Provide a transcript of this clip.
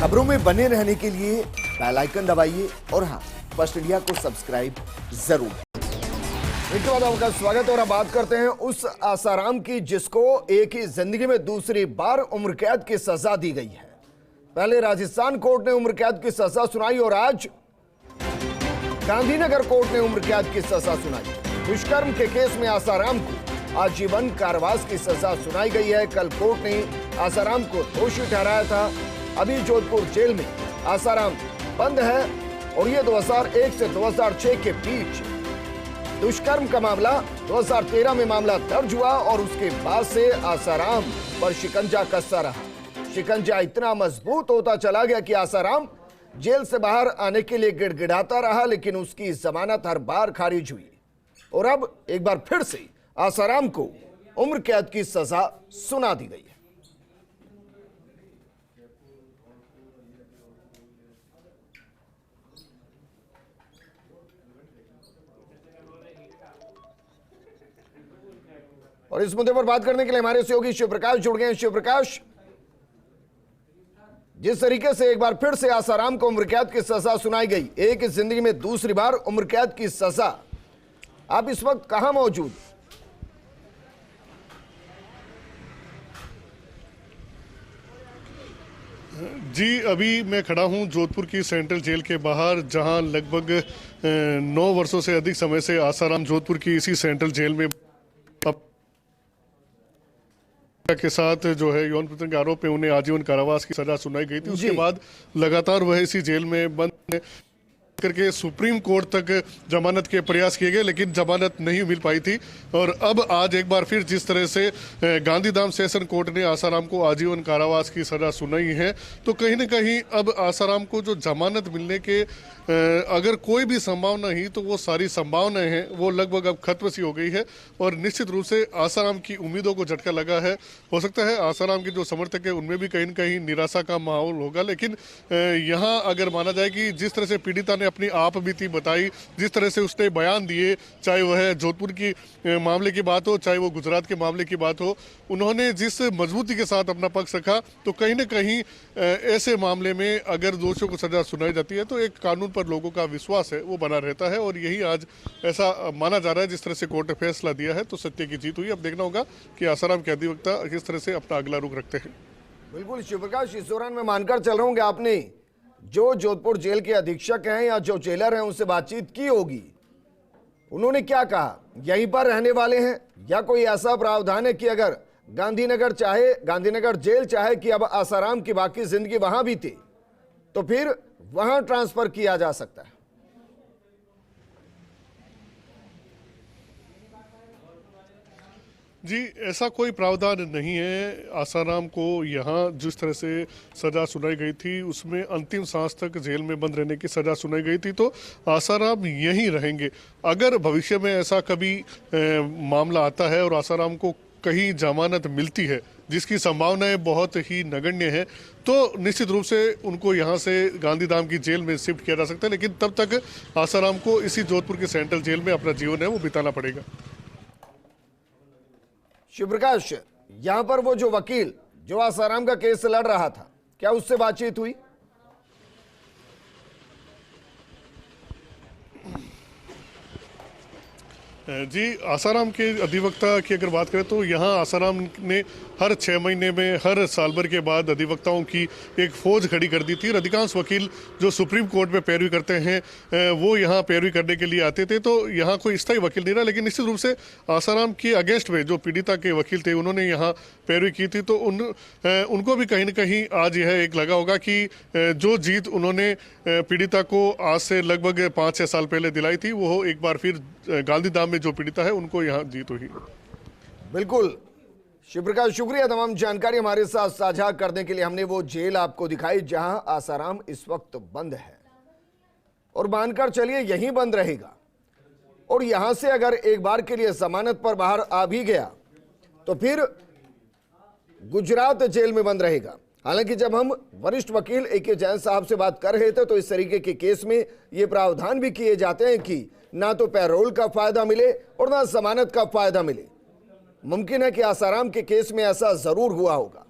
खबरों में बने रहने के लिए बेल आइकन दबाइए और हाँ, फर्स्ट इंडिया को सब्सक्राइब जरूर। इसके बाद आपका स्वागत है और अब बात करते हैं उस आसाराम की जिसको एक ही जिंदगी में दूसरी बार उम्र कैद की सजा दी गई है। पहले राजस्थान कोर्ट ने उम्र कैद की सजा सुनाई और आज गांधीनगर कोर्ट ने उम्र कैद की सजा सुनाई। दुष्कर्म के केस में आसाराम को आजीवन कारावास की सजा सुनाई गई है। कल कोर्ट ने आसाराम को दोषी ठहराया था। अभी जोधपुर जेल में आसाराम बंद है और ये 2001 से 2006 के बीच दुष्कर्म का मामला 2013 में मामला दर्ज हुआ और उसके बाद से आसाराम पर शिकंजा कसता रहा। शिकंजा इतना मजबूत होता चला गया कि आसाराम जेल से बाहर आने के लिए गिड़गिड़ाता रहा, लेकिन उसकी जमानत हर बार खारिज हुई और अब एक बार फिर से आसाराम को उम्र कैद की सजा सुना दी गई है। और इस मुद्दे पर बात करने के लिए हमारे सहयोगी शिव प्रकाश जुड़ गए हैं। शिव प्रकाश, जिस तरीके से एक बार फिर से आसाराम को उम्र कैद की सजा सुनाई गई, एक जिंदगी में दूसरी बार उम्र कैद की सजा, आप इस वक्त कहां मौजूद? जी, अभी मैं खड़ा हूं जोधपुर की सेंट्रल जेल के बाहर, जहां लगभग 9 वर्षों से अधिक समय से आसाराम जोधपुर की इसी सेंट्रल जेल में के साथ जो है यौन उत्पीड़न के आरोप में उन्हें आजीवन कारावास की सजा सुनाई गई थी। उसके बाद लगातार वह इसी जेल में बंद करके सुप्रीम कोर्ट तक जमानत के प्रयास किए गए, लेकिन जमानत नहीं मिल पाई थी। और अब आज एक बार फिर जिस तरह से गांधीधाम सेशन कोर्ट ने आसाराम को आजीवन कारावास की सजा सुनाई है, तो कहीं न कहीं अब आसाराम को जो जमानत मिलने के अगर कोई भी संभावना ही, तो वो सारी संभावनाएं हैं वो लगभग अब खत्म सी हो गई है। और निश्चित रूप से आसाराम की उम्मीदों को झटका लगा है। हो सकता है आसाराम के जो समर्थक है उनमें भी कहीं न कहीं निराशा का माहौल होगा, लेकिन यहाँ अगर माना जाए कि जिस तरह से पीड़िता ने अपनी आप बीती बताई, जिस तरह से उसने बयान दिए, चाहे वह जोधपुर की मामले की बात हो, चाहे वो गुजरात के मामले की बात हो, उन्होंने जिस मजबूती के साथ अपना पक्ष रखा, तो कहीं न कहीं ऐसे मामले में अगर दोषियों को सजा सुनाई जाती है तो एक कानून पर लोगों का विश्वास है वो बना रहता है। और यही आज ऐसा माना जा रहा है। जिस तरह से कोर्ट ने फैसला दिया है तो सत्य की जीत हुई। अब देखना होगा कि आसाराम के अधिवक्ता किस तरह से अपना अगला रुख रखते हैं। बिल्कुल शिवप्रकाश, इस दौरान मैं मानकर चल रहा हूं कि आपने जो जोधपुर जेल के अधीक्षक हैं या जो जेलर हैं उनसे बातचीत की होगी। उन्होंने क्या कहा? यहीं पर रहने वाले हैं या कोई ऐसा प्रावधान है कि अगर गांधीनगर जेल चाहे कि अब आसाराम की बाकी जिंदगी वहां बीते तो फिर वहां ट्रांसफर किया जा सकता है? जी, ऐसा कोई प्रावधान नहीं है। आसाराम को यहाँ जिस तरह से सज़ा सुनाई गई थी उसमें अंतिम सांस तक जेल में बंद रहने की सज़ा सुनाई गई थी, तो आसाराम यहीं रहेंगे। अगर भविष्य में ऐसा कभी मामला आता है और आसाराम को कहीं जमानत मिलती है, जिसकी संभावनाएं बहुत ही नगण्य है, तो निश्चित रूप से उनको यहाँ से गांधीधाम की जेल में शिफ्ट किया जा सकता है। लेकिन तब तक आसाराम को इसी जोधपुर की सेंट्रल जेल में अपना जीवन है वो बिताना पड़ेगा। शिवप्रकाश, यहां पर वो जो वकील जो आसाराम का केस लड़ रहा था, क्या उससे बातचीत हुई? जी, आसाराम के अधिवक्ता की अगर बात करें तो यहाँ आसाराम ने हर 6 महीने में हर साल भर के बाद अधिवक्ताओं की एक फौज खड़ी कर दी थी। और अधिकांश वकील जो सुप्रीम कोर्ट में पैरवी करते हैं वो यहाँ पैरवी करने के लिए आते थे, तो यहाँ कोई स्थायी वकील नहीं रहा। लेकिन निश्चित रूप से आसाराम के अगेंस्ट में जो पीड़िता के वकील थे उन्होंने यहाँ पैरवी की थी, तो उनको भी कहीं न कहीं आज यह एक लगा होगा कि जो जीत उन्होंने पीड़िता को आज से लगभग 5-6 साल पहले दिलाई थी, वो एक बार फिर गांधीधाम में जो पीड़िता है उनको यहाँ जीत हुई। बिल्कुल शिवप्रकाश, शुक्रिया तमाम जानकारी हमारे साथ साझा करने के लिए। हमने वो जेल आपको दिखाई जहां आसाराम इस वक्त बंद है और मानकर चलिए यहीं बंद रहेगा। और यहां से अगर एक बार के लिए जमानत पर बाहर आ भी गया तो फिर गुजरात जेल में बंद रहेगा। हालांकि जब हम वरिष्ठ वकील AK जैन साहब से बात कर रहे थे तो इस तरीके के केस में ये प्रावधान भी किए जाते हैं कि ना तो पैरोल का फायदा मिले और ना जमानत का फायदा मिले। मुमकिन है कि आसाराम के केस में ऐसा जरूर हुआ होगा।